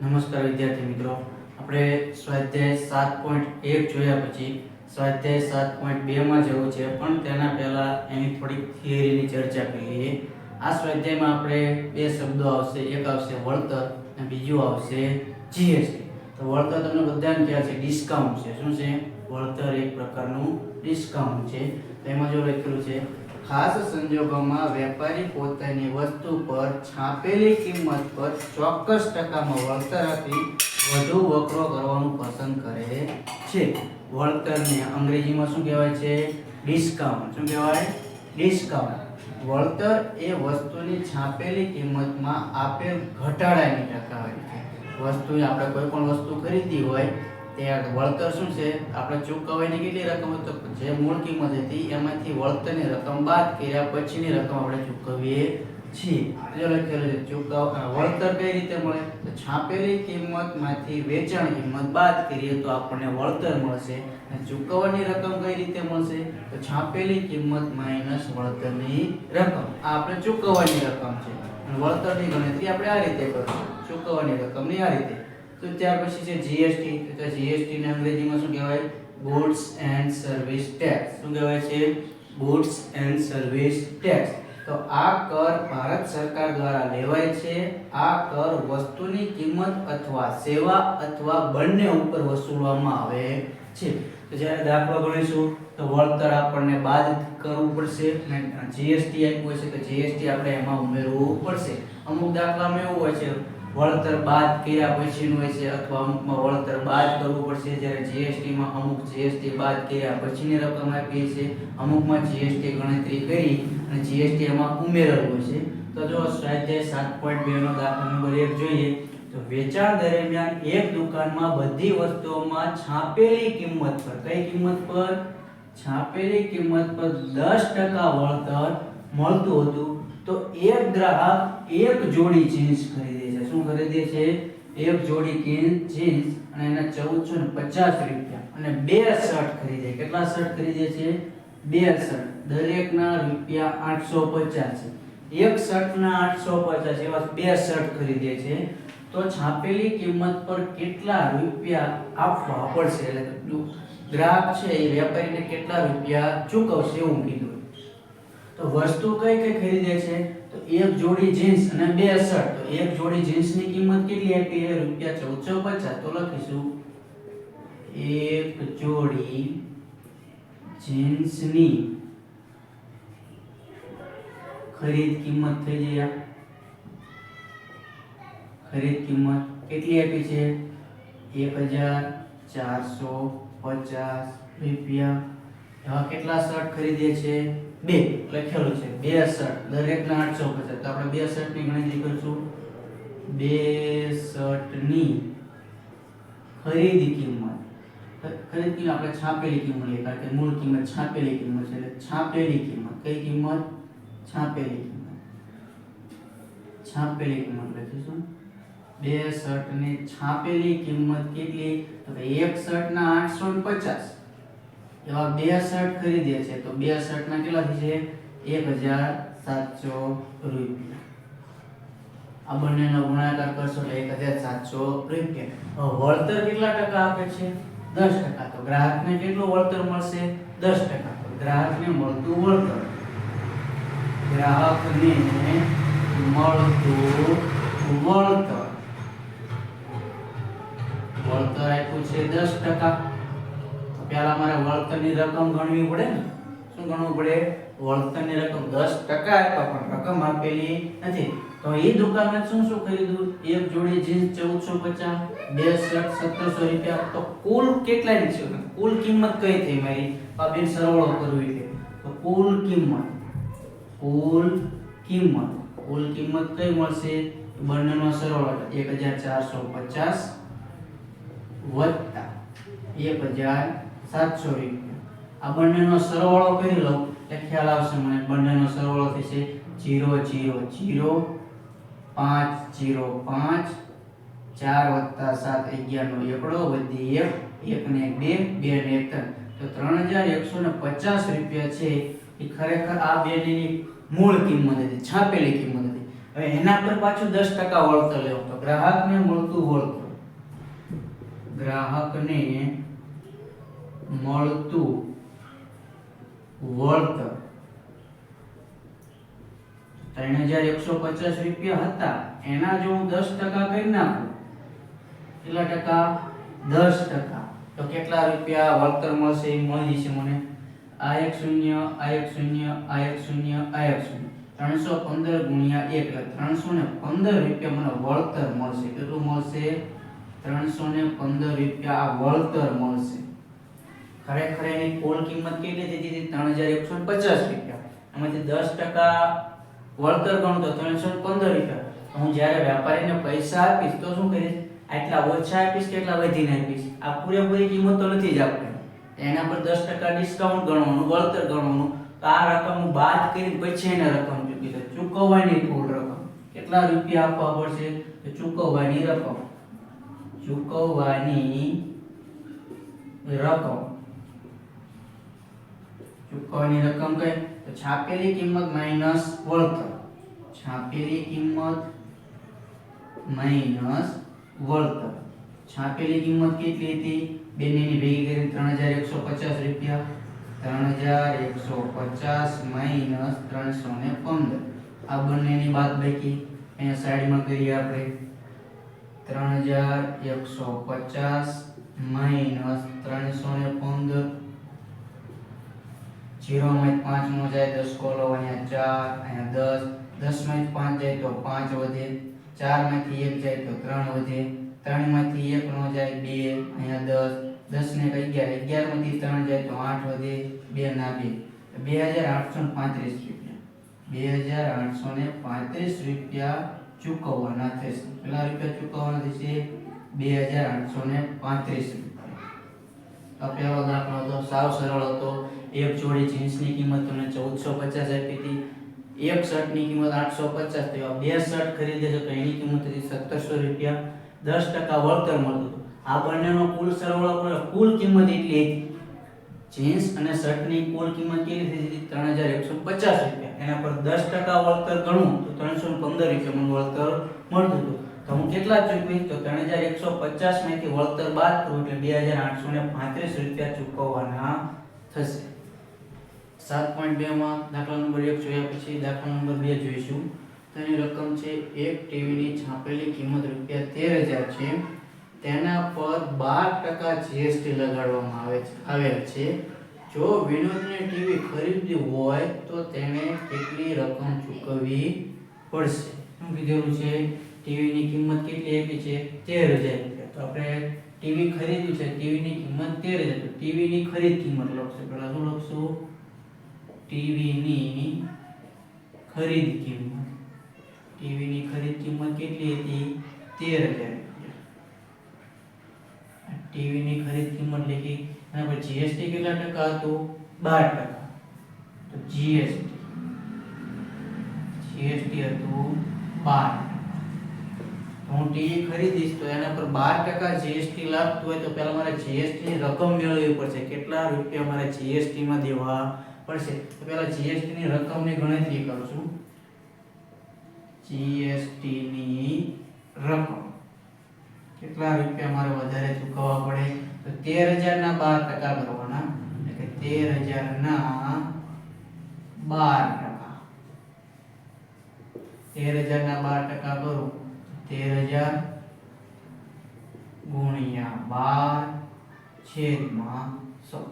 નમસ્કાર વિદ્યાર્થી મિત્રો, આપણે સ્વાધ્યાય 7.1 જોયા પછી સ્વાધ્યાય 7.2 માં જવું છે, પણ તેના પહેલા એની થોડીક થિયરીની ચર્ચા કરી લઈએ. આ સ્વાધ્યાયમાં આપણે બે શબ્દો આવશે, એક આવશે વળતર અને બીજું આવશે જીએસટી. તો વળતર તમને બધાને ખ્યાલ છે, ડિસ્કાઉન્ટ છે. શું છે? વળતર એક પ્રકારનું ડિસ્કાઉન્ટ છે. તેમાં જો લખેલું છે, ખાસ સંજોગોમાં વેપારી પોતાની વસ્તુ પર છાપેલી કિંમત પર ચોક્કસ ટકામાં વળતર આપી વધુ વકરો કરવાનું પસંદ કરે છે. વળતરને અંગ્રેજીમાં શું કહેવાય છે? ડિસ્કાઉન્ટ. શું કહેવાય? ડિસ્કાઉન્ટ. વળતર એ વસ્તુની છાપેલી કિંમતમાં આપેલ ઘટાડાની ટકાવારી છે. વસ્તુ આપણે કોઈ પણ વસ્તુ ખરીદી હોય ત્યાં વળતર શું છે? આપણે ચૂકવવાની કેટલી રકમ હોય, તો જે મૂળ કિંમત હતી એમાંથી વળતરની રકમ બાદ કર્યા પછીની રકમ આપણે ચૂકવીએ છીએ. જો લખેલું છે વળતર કઈ રીતે મળે? તો છાપેલી કિંમતમાંથી વેચાણ કિંમત બાદ કરીએ તો આપણને વળતર મળશે. અને ચૂકવવાની રકમ કઈ રીતે મળશે? તો છાપેલી કિંમત માઈનસ વળતરની રકમ. આ આપણે ચૂકવવાની રકમ છે અને વળતરની ગણતરી આપણે આ રીતે કરશું, ચૂકવવાની રકમની આ રીતે. તો ત્યાર પછી છે જીએસટી. તો જીએસટી ને અંગ્રેજીમાં શું કહેવાય? Goods and service tax. શું કહેવાય છે? Goods and service tax. તો આ કર ભારત સરકાર દ્વારા લેવાય છે. આ કર વસ્તુની કિંમત અથવા સેવા અથવા બંને ઉપર વસૂલવામાં આવે છે. તો જ્યારે દાખલો ગણીશું તો વળતર આપણને બાદ કરવું પડશે અને જીએસટી આપ્યું હશે તો જીએસટી આપણે એમાં ઉમેરવું પડશે. અમુક દાખલામાં એવું હોય છે વળતર બાદ કર્યા પછીનું હોય છે અથવા અમુકમાં વળતર બાદ કરવું પડશે, જ્યારે જીએસટીમાં અમુક જીએસટી બાદ કર્યા પછીની રકમ આપી છે, અમુકમાં જીએસટી ગણતરી કરી અને જીએસટી એમાં ઉમેરેલું છે. તો જો સ્વાધ્યાય 7.2 નો દાખલા નંબર 1 જોઈએ તો વેચાણ દરમિયાન એક દુકાનમાં બધી વસ્તુઓમાં છાપેલી કિંમત પર, કઈ કિંમત પર? છાપેલી કિંમત પર 10% વળતર મળતું હતું. તો એક ગ્રાહક એક જોડી જીન્સ ખરીદે છે. શું ખરીદે છે? એક જોડી જીન્સ અને એના 1450 રૂપિયા અને બે શર્ટ ખરીદે. કેટલા શર્ટ ખરીદે છે? બે શર્ટ. દરેકના રૂપિયા 850 છે. એક શર્ટના 850 એવા બે શર્ટ ખરીદે છે. તો છાપેલી કિંમત પર કેટલા રૂપિયા આપવા પડશે? એટલે ગ્રાહક છે એ વેપારીને કેટલા રૂપિયા ચૂકવશે એવું કીધું. તો વસ્તુ કઈ કઈ ખરીદે છે? તો એક જોડી જીન્સ અને બે શર્ટ. તો એક જોડી જીન્સની કિંમત કેટલી આપી છે? રૂપિયા 1450. તો લખીશું એક જોડી જીન્સની ખરીદ કિંમત થઈ જાય. ખરીદ કિંમત કેટલી આપી છે? 1450 રૂપિયા. એવા કેટલા શર્ટ ખરીદે છે? બે. લખેલું છે બે શર્ટ, દરેકના 850. તો આપણે બે શર્ટની ગણતરી કરીશું. બે શર્ટની ખરીદ કિંમત, ખરીદ કિંમત આપણે છાપેલી કિંમત લઈએ કારણ કે મૂળ કિંમત છાપેલી કિંમત છે. એટલે છાપેલી કિંમત, કઈ કિંમત? છાપેલી કિંમત. છાપેલી કિંમત લખીશું. બે શર્ટની છાપેલી કિંમત કેટલી? તો કે એક શર્ટના 850. એવા બે શર્ટ ખરીદે છે તો બે શર્ટના કેટલા થશે? 1700 રૂપિયા. આ બંનેનો ગુણાકાર કરશો એટલે 1700 રૂપિયા. વળતર કેટલા ટકા આપે છે? 10%. તો ગ્રાહકને કેટલું વળતર મળશે? 10%. તો ગ્રાહકને મળતું વળતર, ગ્રાહકને મળતું વળતર, વળતર આપ્યું છે 10%. પહેલા મારે વળતરની રકમ ગણવી પડે ને. શું ગણવું પડે? વળતરની રકમ 10% આપ્યા પણ રકમ આપેલી નથી. તો એ દુકાનમાં શું શું ખરીદ્યું? એક જોડી જીન્સ 1450, બે શર્ટ 1700 રૂપિયા. તો કુલ કેટલાની છે? કુલ કિંમત કઈ થઈ મારી? બેન સરવાળો કરવી છે. તો કુલ કિંમત કઈ મળશે? બંનેનો સરવાળો 1450 વત્તા 1700 રૂપિયા. આ બંનેનો સરવાળો કરી લો એટલે ખ્યાલ આવશે મને. બંનેનો સરવાળો થશે 0 0 0 5 0 5 4 + 7 11 નો એકડો વધી 1 ને 2 2 ને 3. તો 3150 રૂપિયા છે એ ખરેખર આ બેની મૂળ કિંમત હતી, છાપેલી કિંમત હતી. હવે એના પર પાછું 10% વળતર લેવું. તો ગ્રાહકને મળતું વળતર, ગ્રાહકને મળતું વળતર 3150 રૂપિયા હતા, એના જો હું 10% કરી નાખું, કેટલા ટકા? 10%. તો કેટલા રૂપિયા વળતર મળશે? એ મળી જશે મને. આ એક શૂન્ય, આ એક શૂન્ય, આ એક શૂન્ય, આ એક શૂન્ય, 315 ગુણ્યા 1 એટલે 315 રૂપિયા મને વળતર મળશે. કેટલું મળશે? 315 રૂપિયા આ વળતર મળશે. ખરેખર એની કુલ કિંમત કેટલી થઈ હતી? 3150 રૂપિયા. એમાંથી 10% વળતર ગણો તો 315 રૂપિયા. તો હું જ્યારે વેપારીને પૈસા આપીશ તો શું કરીશ? આટલા ઓછા આપીશ કે એટલા વધીને આપીશ? આ પૂરેપૂરી કિંમત તો નથી જ આપવાની. એના પર 10% ડિસ્કાઉન્ટ ગણવાનું, વળતર ગણવાનું. તો આ રકમ હું બાદ કરીને પછી એને રકમ ચૂકવી દઉં. ચૂકવવાની કુલ રકમ કેટલા રૂપિયા આપવા પડશે? તો ચૂકવવાની રકમ, ચૂકવવાની રકમ, ચૂકવવાની રકમ કઈ? તો છાપેલી કિંમત માઈનસ વળતર, છાપેલી કિંમત માઈનસ વળતર. છાપેલી કિંમત કેટલી હતી? બેની ભેગી કરીને 3150 રૂપિયા. 3150 માઈનસ 315. આ બંનેની બાદબાકી અહીંયા સાઈડમાં કરીએ આપણે. 3150 માઈનસ 315. 0 માંથી 5 નો જાય 10 કોલો, અહીંયા 4, અહીંયા 10. 10 માંથી 5 જાય તો 5 વધે. 4 માંથી 1 જાય તો 3 વધે. 3 માંથી 1 નો જાય 2, અહીંયા 10. 10 ને 11, 11 માંથી 3 જાય તો 8 વધે. 2 ના 2, 2835 રૂપિયા. 2835 રૂપિયા ચૂકવવાના થશે. કેટલા રૂપિયા ચૂકવવાના થશે? 2835 રૂપિયા. આ પહેલો દાખલો હતો, સાવ સરળ હતો. એક જોડી જીન્સની કિંમત તમને 1450 આપી હતી. એક શર્ટની કિંમત 850, તો બે શર્ટ ખરીદે છે તો એની કિંમત હતી 1700 રૂપિયા. 10% વળતર મળતું હતું. આ બંનેનો કુલ સરવાળો કરો, કુલ કિંમત એટલી હતી. જીન્સ અને શર્ટની કુલ કિંમત કેટલી થઈ હતી? 3150 રૂપિયા. એના પર 10% વળતર ગણું તો 315 રૂપિયા મને વળતર મળતું હતું. તો હું કેટલા ચૂકવીશ? તો 3150 માંથી વળતર બાદ કરું એટલે 2835 રૂપિયા ચૂકવવાના થશે. 7.2 માં દાખલા નંબર 1 જોયા પછી દાખલા નંબર 2 જોઈશું. તો એની રકમ છે એક ટીવીની છાપેલી કિંમત રૂપિયા 13000 છે. તેના પર 12% જીએસટી લગાડવામાં આવેલ છે. જો વિનોદને ટીવી ખરીદવું હોય તો તેને કેટલી રકમ ચૂકવવી પડશે? શું કીધેલું છે? ટીવીની કિંમત કેટલી આપી છે? 13000 રૂપિયા. તો આપણે ટીવી ખરીદ્યું છે, ટીવીની કિંમત 13000. તો ટીવીની ખરીદ કિંમત લખશે. પહેલા શું લખશું? ટીવીની ખરીદ કિંમત. ટીવીની ખરીદ કિંમત કેટલી હતી? 13000 રૂપિયા. ટીવીની ખરીદ કિંમત લખી અને પછી જીએસટી કેટલા ટકા હતું? 12%. તો જીએસટી હતું 12%. હું ટીવી ખરીદીશ તો એના પર 12% જીએસટી લાગતું હોય તો પહેલા મારે જીએસટી ની રકમ મેળવવી પડશે. કેટલા રૂપિયા મારે જીએસટી માં દેવા પડશે? તો પહેલા જીએસટી ની રકમની ગણતરી કરું છું. જીએસટી ની રકમ કેટલા રૂપિયા મારે વધારે ચૂકવવા પડે? તો 13000 ના 12% ભરવાના. એટલે કે 13000 ના 12%. 13000 ના 12% કરું 13000 ગુણ્યા 12 છેદમાં 100.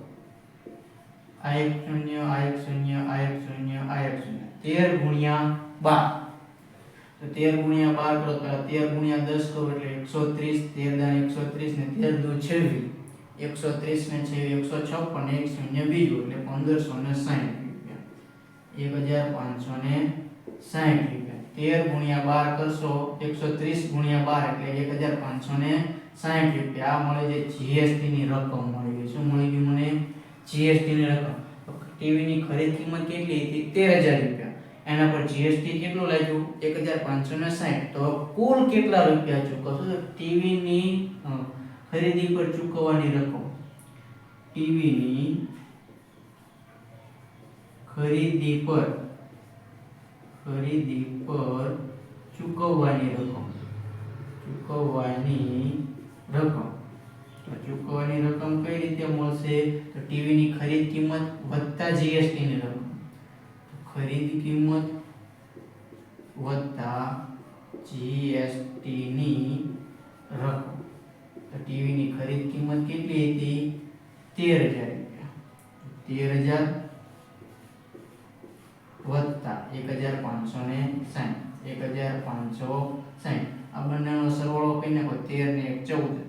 આ એક શૂન્ય, આ એક શૂન્ય, આ એક શૂન્ય, આ એક શૂન્ય. 13 ગુણ્યા 12. તો 13 ગુણ્યા 12 કરો તો 13 ગુણ્યા 10 કરો એટલે 130. 13 દાન 130 ને 13 દુ 26. 130 ને 156 ને 1 શૂન્ય બીજું એટલે 1560 રૂપિયા. 1560 રૂપિયા. 13 ગુણ્યા 12 કરશો 130 ગુણ્યા 12 એટલે 1560 રૂપિયા. આ મળે છે જીએસટી ની રકમ મળી ગઈ. શું મળી ગયું મને? જીએસટી ની રકમ. ટીવી ની ખરીદ કિંમત કેટલી હતી? 13000 રૂપિયા. એના પર જીએસટી કેટલું લાગ્યું? 1560. તો કુલ કેટલા રૂપિયા ચૂકવશો? તો ટીવી ની ખરીદી પર ચૂકવવાની રકમ, ટીવી ની ખરીદી પર ચૂકવવાની રકમ તો ચૂકવવાની રકમ કઈ રીતે મળશે? તો ટીવી ની ખરીદ કિંમત વત્તા જીએસટી ની રકમ, ખરીદ કિંમત વત્તા જીએસટી ની રકમ. તો ટીવી ની ખરીદ કિંમત કેટલી હતી? 13000 રૂપિયા. 13000 વત્તા 1560 આ બંનેનો સરવાળો કરી નાખો. 13 ને 1 14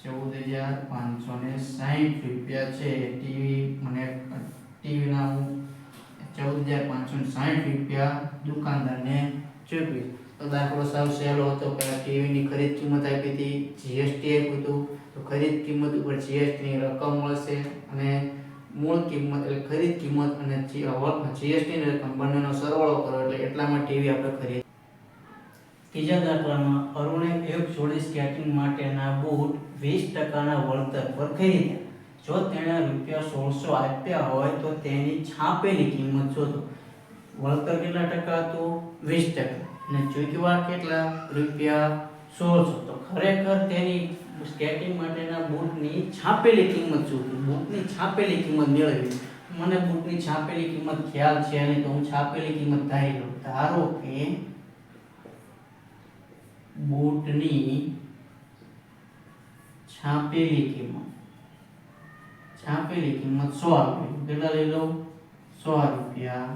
14560 રૂપિયા છે. ટીવી ના 14560 રૂપિયા દુકાનદારને ચૂકવી. તો દાખલો સાવ સહેલો હતો. પહેલા ટીવી ની ખરીદ કિંમત આપી હતી, જીએસટી આપ્યું હતું, તો ખરીદ કિંમત ઉપર જીએસટી ની રકમ મળશે અને મૂળ કિંમત એટલે ખરીદ કિંમત અને જીએસટી ની રકમ બંનેનો સરવાળો કરો એટલે એટલામાં ટીવી આપણે ખરીદ. ત્રીજા દાખલામાં અરુણે એક જોડી સ્કેટિંગ માટેના બૂટ 20% વળતર પર ખરીદ્યા. જો તેણે રૂપિયા 1600 આપ્યા હોય તો તેની છાપેલી કિંમત શોધો. વળતર કેટલા ટકા હતું? 20%. અને ચૂકવ્યા કેટલા? રૂપિયા 1600. તો ખરેખર તેની સ્કેટિંગ માટેના બૂટની છાપેલી કિંમત શું હતી? બૂટની છાપેલી કિંમત મેળવવી. મને બૂટની છાપેલી કિંમત ખ્યાલ છે નહીં તો હું છાપેલી કિંમત ધારી લઉં. ધારો કે બૂટની છાપેલી કિંમત 100 રૂપિયા. કેટલા લઈ લઉં? 100 રૂપિયા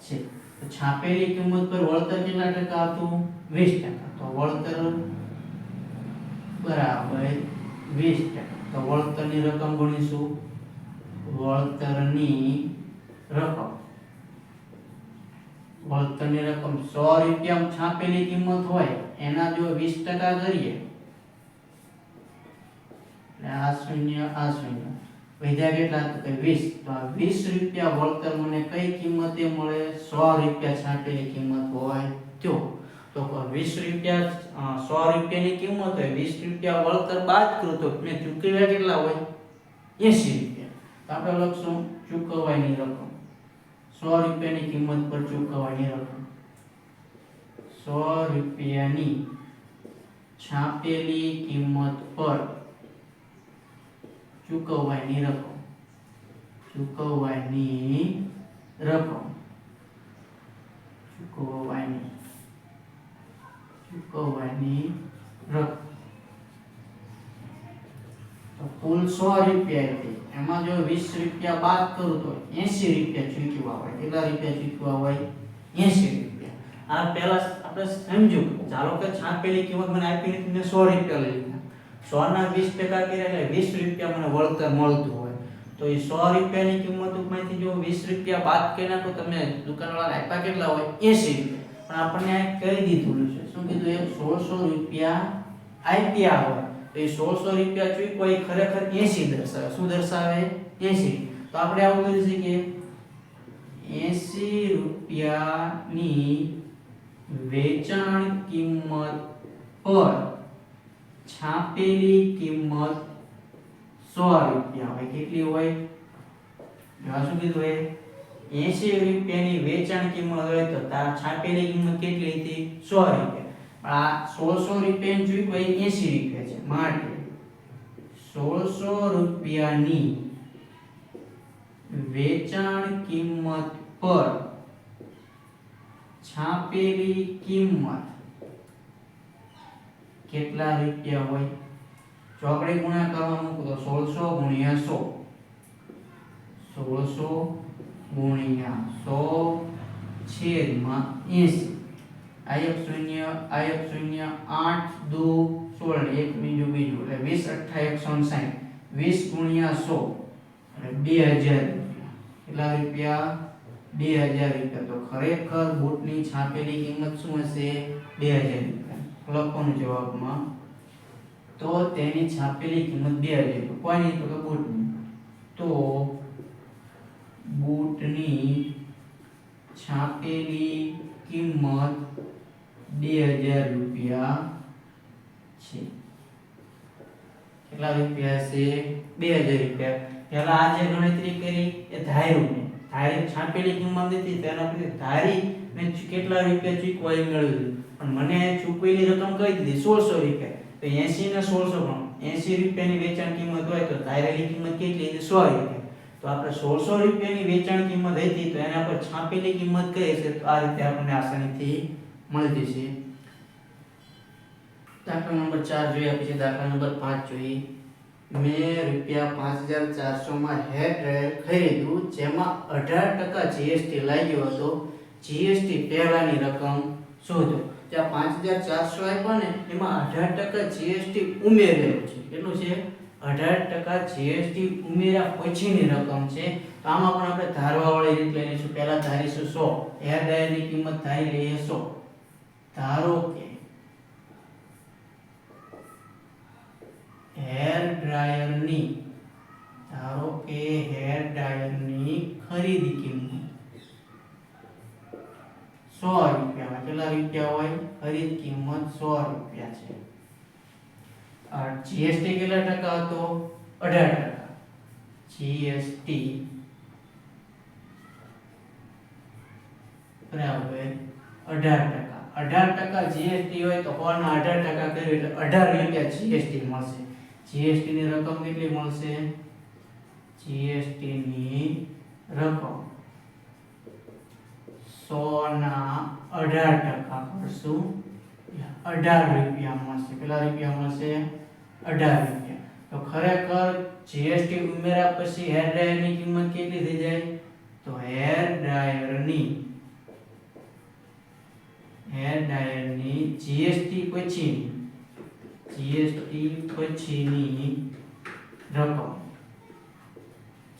છે. તો છાપેલી કિંમત પર વળતર કેટલા ટકા હતું? 20%. તો વળતર બરાબર 20%. તો વળતરની રકમ ગણીશું. વળતરની રકમ 100 રૂપિયા છાપેલી કિંમત હોય એના જો 20% કરીએ આ શૂન્ય વધ્યા કેટલા? તો કે 20. તો આ 20 રૂપિયા વળતર મને કઈ કિંમતે મળે? 100 રૂપિયા છાપેલી કિંમત હોય તો 20 રૂપિયા 100 રૂપિયાની કિંમત હોય, 20 રૂપિયા વળતર બાદ કરું તો મેં ચૂકવ્યા કેટલા હોય? 80 રૂપિયા. તો આપણે લખશું ચૂકવવાની રકમ 100 રૂપિયાની કિંમત પર ચૂકવવાની રકમ 100 રૂપિયાની છાપેલી કિંમત પર ચૂકવવાની રકમ તો કુલ 100 રૂપિયા હતી. એમાં જો 20 રૂપિયા બાદ કરું તો 80 રૂપિયા ચૂકવ્યા હોય. કેટલા રૂપિયા ચૂકવ્યા હોય? 80 રૂપિયા. આ પહેલા આપણે સમજ્યું. ચાલો કે છાપેલી કિંમત મને આપી નથી, મેં 100 રૂપિયા લઈ લીધા. 100 ના 20% કર્યા એટલે 20 રૂપિયા મને વળતર મળતું હોય. તો એ 100 રૂપિયાની કિંમત ઉપરથી જો 20 રૂપિયા બાદ કરી નાખો તમે દુકાનવાળાને આપ્યા કેટલા હોય? 80 રૂપિયા. પણ આપણને આ કહી દીધું છે. શું કીધું? એ 1600 રૂપિયા આપ્યા હોય તો એ 1600 રૂપિયા ચૂકવ્યા એ ખરેખર 80 દર્શાવે. શું દર્શાવે? 80. તો આપણે આવું કરી શકીએ 80 રૂપિયાની વેચાણ કિંમત પર છાપેલી કિંમત 100 રૂપિયા હોય. કેટલી હોય? શું કીધું હોય? 80 રૂપિયાની વેચાણ કિંમત હોય તો તાર છાપેલી કિંમત કેટલી હતી? 100 રૂપિયા. આ 1600 રૂપિયાની ચૂકવાઈ 80 રૂપિયા છે. માટે 1600 રૂપિયાની વેચાણ કિંમત પર છાપેલી કિંમત કેટલા રૂપિયા હોય? જો આપણે ગુણાકારમાં મૂકો તો 1600 ગુણ્યા 100 ગુણ્યા 100 છેદમાં 80. આયક શૂન્ય 8 2 16 એક બીજું એટલે 20 8 160. 20 ગુણ્યા 100 એટલે 2000 રૂપિયા. કેટલા રૂપિયા? 2000 રૂપિયા. તો ખરેખર બૂટની છાપેલી કિંમત શું હશે? 2000 રૂપિયા. લખવાનું જવાબમાં. તો તેની છાપેલી કિંમત 2000 રૂપિયા. કોની? તો કે બૂટની. તો બૂટની છાપેલી કિંમત 2000 રૂપિયા છે. કેટલા રૂપિયા છે? 2000 રૂપિયા. પહેલા આ જે ગણતરી કરી એ ધાર્યું ને ધારી છાપેલી કિંમત હતી તેના પરથી ધારી મેં કેટલા રૂપિયા ચૂકવા એ મેળવી લીધું, પણ મને ચૂકવેલી રકમ કહી દીધી 1600 રૂપિયા. તો 80 ને 1600 પણ 80 રૂપિયાની વેચાણ કિંમત હોય તો ધારેલી કિંમત કેટલી હતી? 100 રૂપિયા. તો આપણે 1600 રૂપિયાની વેચાણ કિંમત હતી તો એના પર છાપેલી કિંમત કઈ છે? તો આ રીતે આપણને આસાનીથી મળી જશે. દાખલા નંબર 4 જોઈએ, પછી દાખલા નંબર 5 જોઈએ. મેં રૂપિયા 5400 માં હેર ડ્રાયર ખરીદ્યું, જેમાં 18% જીએસટી લાગ્યો હતો. જીએસટી પહેલાની રકમ શોધો. જ્યાં 5400 આપ્યા ને એમાં 18% જીએસટી ઉમેરેલું છે. કેટલું છે? 18% જીએસટી ઉમેર્યા પછીની રકમ છે. તો આમાં પણ આપણે ધારવા વાળી રીત લઈ લઈશું. પહેલા ધારીશું 100. હેર ડ્રાયરની કિંમત ધારી લઈએ 100. ધારો કે હેર ડ્રાયરની ખરીદી કિંમત 100 રૂપિયા. કેટલા રૂપિયા હોય? ખરીદ કિંમત 100 રૂપિયા છે. જીએસટી કેટલા ટકા હતો? 18%. જીએસટી બરાબર 18%. 18% જીએસટી હોય તો 100 ના 18% કર્યું એટલે 18 રૂપિયા જીએસટી મળશે. જીએસટી ની રકમ કેટલી મળશે? જીએસટી ની રકમ 100 ના 18% કરશું 18 રૂપિયા મળશે. કેટલા રૂપિયા મળશે? 18 રૂપિયા. તો ખરેખર જીએસટી ઉમેર્યા પછી હેર ડ્રાયરની કિંમત કેટલી થઈ જાય? તો હેર ડ્રાયરની જીએસટી પછીની રકમ.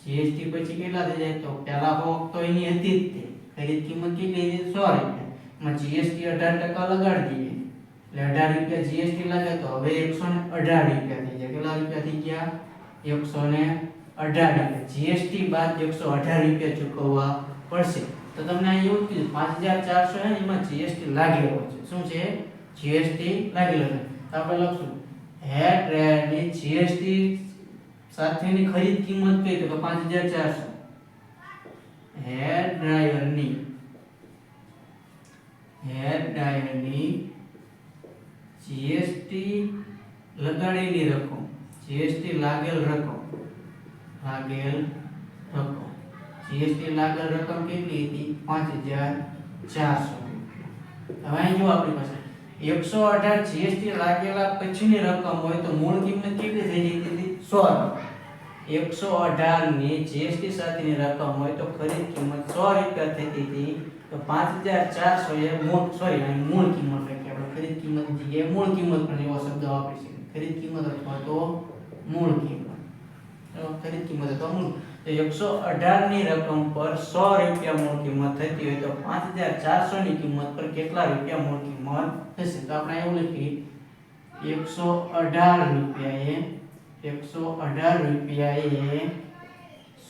જીએસટી પછી કેટલા થઈ જાય? તો પહેલા હોક તો એની હતી જ તે ખરીદ કિંમત કેટલી હતી? 100 રૂપિયા. માં જીએસટી 18% લગાડી દઈએ એટલે 18 રૂપિયા જીએસટી લાગે તો હવે 118 રૂપિયા થઈ જાય. કેટલા રૂપિયા થઈ ગયા? 118 રૂપિયા. જીએસટી બાદ 118 રૂપિયા ચૂકવવા પડશે. તો તમને અહીં એવું કીધું 5400 છે એમાં જીએસટી લાગેલો છે. શું છે? જીએસટી લાગેલો છે. તો આપણે લખશું હેર ડ્રાયરની જીએસટી સાથેની ખરીદ કિંમત કઈ? તો 5400. હેર ડ્રાયરની જીએસટી લગાડેલી રકમ, જીએસટી લાગેલ રકમ. જીએસટી લાગેલ રકમ કેટલી હતી? 5400. હવે અહીં જો આપણી પાસે 118 જીએસટી લાગેલા પછીની રકમ હોય તો મૂળ કિંમત કેટલી થઈ જતી હતી? 100. 118 ની જીએસટી સાથેની રકમ હોય તો ખરીદ કિંમત 100 રૂપિયા થતી હતી. તો 5400 એ મૂળ કિંમત લખી. આપણે ખરીદ કિંમત જગ્યાએ મૂળ કિંમત પણ એવો શબ્દ વાપરી શકીએ. ખરીદ કિંમત અથવા તો મૂળ કિંમત. ખરીદ કિંમત અથવા મૂળ. તો 118 ની રકમ પર 100 રૂપિયા મૂળ કિંમત થતી હોય તો 5400 ની કિંમત પર કેટલા રૂપિયા મૂળ કિંમત થશે? તો આપણે એવું લખીએ 118 રૂપિયા એ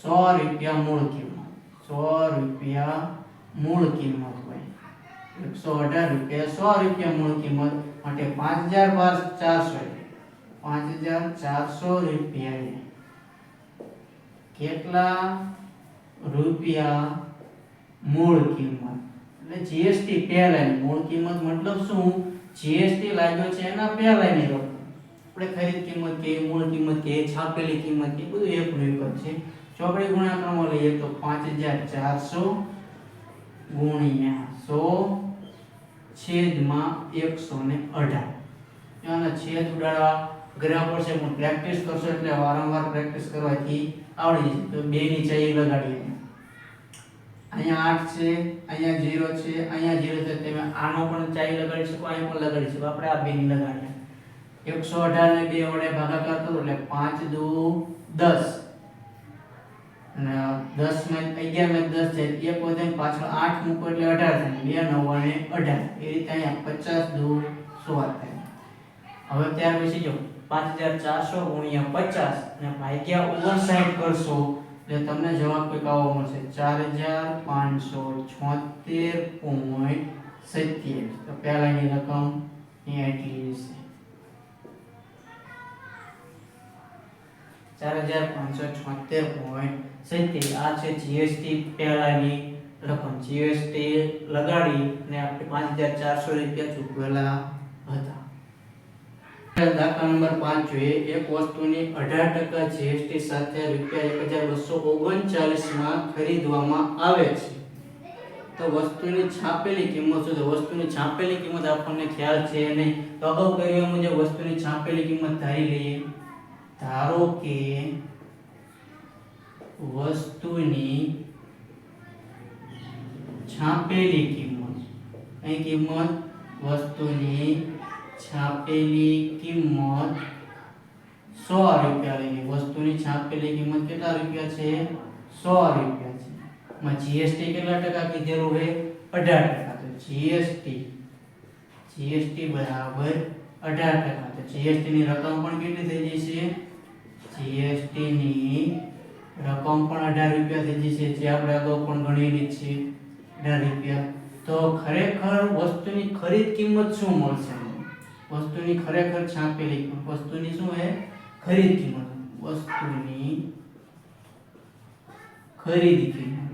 100 રૂપિયા મૂળ કિંમત. 100 રૂપિયા મૂળ કિંમત હોય. 118 રૂપિયા 100 રૂપિયા મૂળ કિંમત માટે 5400 રૂપિયા કેટલા રૂપિયા મૂળ કિંમત? એટલે જીએસટી પહેલાની મૂળ કિંમત મતલબ શું? જીએસટી લાગ્યો છે એના પહેલાની રકમ. આપણે ખરીદ કિંમત કે મૂળ કિંમત કે છાપેલી કિંમત કે બધું એકનું એક જ છે. ચોપડી ગુણાકારમાં લઈએ તો 5400 ગુણ્યા 100 છેદમાં 118. એના છેદ ઉડાડવા ગ્રહ પડશે પણ પ્રેક્ટિસ કરશો એટલે વારંવાર પ્રેક્ટિસ કરવાથી આવડી જશે. તો 2 ની ચાઈ લગાડીએ. અહીંયા 8 છે, અહીંયા 0 છે, અહીંયા 0 છે. તમે આનો પણ ચાઈ લગાડી શકો, અહીંયા પણ લગાડી શકો. આપણે આ 2 ની લગાડીએ. 118 ને 2 વડે ભાગાકાર કરો એટલે 5 દુ 10 અને 10 માં 11 માં 10 છે. એક વધે પાછળ 8 મૂકો એટલે 18 થાય. 2 9 અને 18. એ રીતે અહીંયા 50 દુ 100 થાય. હવે ત્યાર પછી જો 5400 ગુણ્યા 50 અને ભાગ્યા 59 કરશો એટલે તમને જવાબ કંઈક આવો મળશે 4576.27. તો પહેલાની રકમ અહીંયા એટલી છે 4576.27. આ છે જીએસટી પહેલાની રકમ જીએસટી લગાડીને આપણે 5400 રૂપિયા ચૂકવેલા હતા. દાખલા નંબર 5 જોઈએ. એક વસ્તુની 18% જીએસટી સાથે ₹1239 માં ખરીદવામાં આવે છે. તો વસ્તુની છાપેલી કિંમત શું છે? વસ્તુની છાપેલી કિંમત આપણને ખ્યાલ છે નહીં. તો અગાઉ કર્યા મુજબ વસ્તુની છાપેલી કિંમત ધારી લઈએ. ધારો કે વસ્તુની છાપેલી કિંમત, અહીં કિંમત વસ્તુની છાપેલી કિંમત 100 રૂપિયા લઈએ. વસ્તુની છાપેલી કિંમત કેટલા રૂપિયા છે? 100 રૂપિયા છે. માં જીએસટી કેટલા ટકા કીધેલું છે? 18%. તો જીએસટી બરાબર 18%. તો જીએસટી ની રકમ પણ કેટલી થઈ જશે? જીએસટી ની રકમ પણ 18 રૂપિયા થઈ જશે, જે આપણે અગાઉ પણ ગણેલી છે 18 રૂપિયા. તો ખરેખર વસ્તુની ખરીદ કિંમત શું મળશે? વસ્તુની ખરેખર છાપેલી કિંમત, વસ્તુની શું છે? ખરીદ કિંમત. વસ્તુની ખરીદ કિંમત,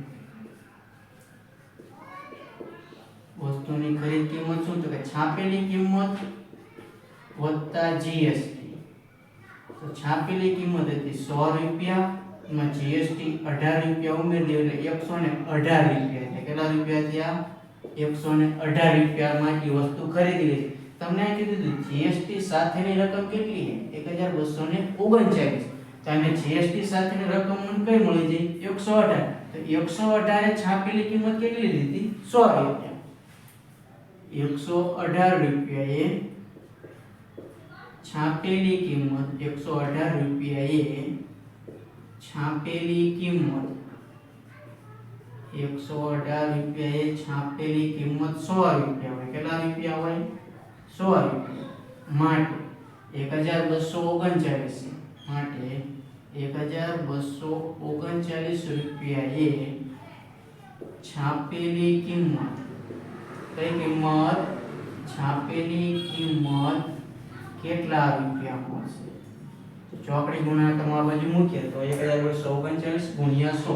વસ્તુની ખરીદ કિંમત શું? તો કે છાપેલી કિંમત વત્તા જીએસટી. તો છાપેલી કિંમત હતી 100 રૂપિયા, એમાં જીએસટી 18 રૂપિયા ઉમેરી દે એટલે 118 રૂપિયા. એટલે કેટલા રૂપિયા થયા? 118 રૂપિયામાં એ વસ્તુ ખરીદી લીધી. તમને આ કીધું જીએસટી સાથેની રકમ કેટલી છે? 1239. તો આને જીએસટી સાથેની રકમ મને કઈ મળી જાય? 118. તો 118 છાપેલી કિંમત કેટલી લીધી? 100 રૂપિયા. 118 રૂપિયાએ છાપેલી કિંમત, 118 રૂપિયાએ છાપેલી કિંમત, 118 રૂપિયાએ છાપેલી કિંમત 100 રૂપિયા હોય. કેટલા રૂપિયા હોય? 100 રૂપિયા. માટે 1239 માટે 1239 રૂપિયાએ છાપેલી કિંમત, કઈ કિંમત? છાપેલી કિંમત કેટલા રૂપિયા મળશે? તો ચોકડી ગુણાકારમાં આ બાજુ મૂકીએ તો 1239 ગુણ્યા 100,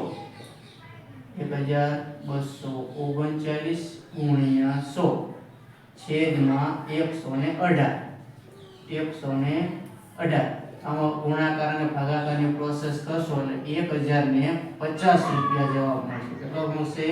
1239 ગુણ્યા 100 છેદમાં 118. 118 આમાં ગુણાકાર અને ભાગાકારની પ્રોસેસ કરશો એટલે 1050 રૂપિયા જવાબ મળશે. કેટલો મળશે?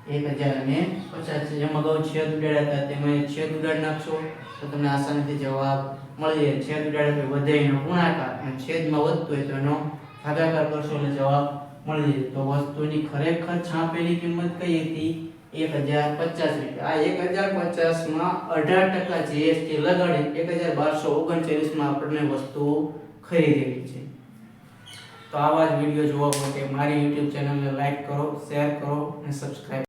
1050. જેમ અગાઉ છેદ ઉડાડ્યા હતા તેમાં છેદ ઉડાડી નાખશો તો તમને આસાનીથી જવાબ મળી જાય. છેદ ઉડાડે તો વધેનો ગુણાકાર અને છેદમાં વધતો હોય તો એનો ભાગાકાર કરશો એટલે જવાબ મળી જાય. તો વસ્તુની ખરેખર છાપેલી કિંમત કઈ હતી? 1050 રૂપિયા. આ 1050 માં 18% જીએસટી લગાડી 1239 માં આપણને વસ્તુ ખરીદેલી છે. તો આવા જ વિડીયો જોવા માટે મારી YouTube ચેનલને લાઈક કરો, શેર કરો અને સબસ્ક્રાઇબ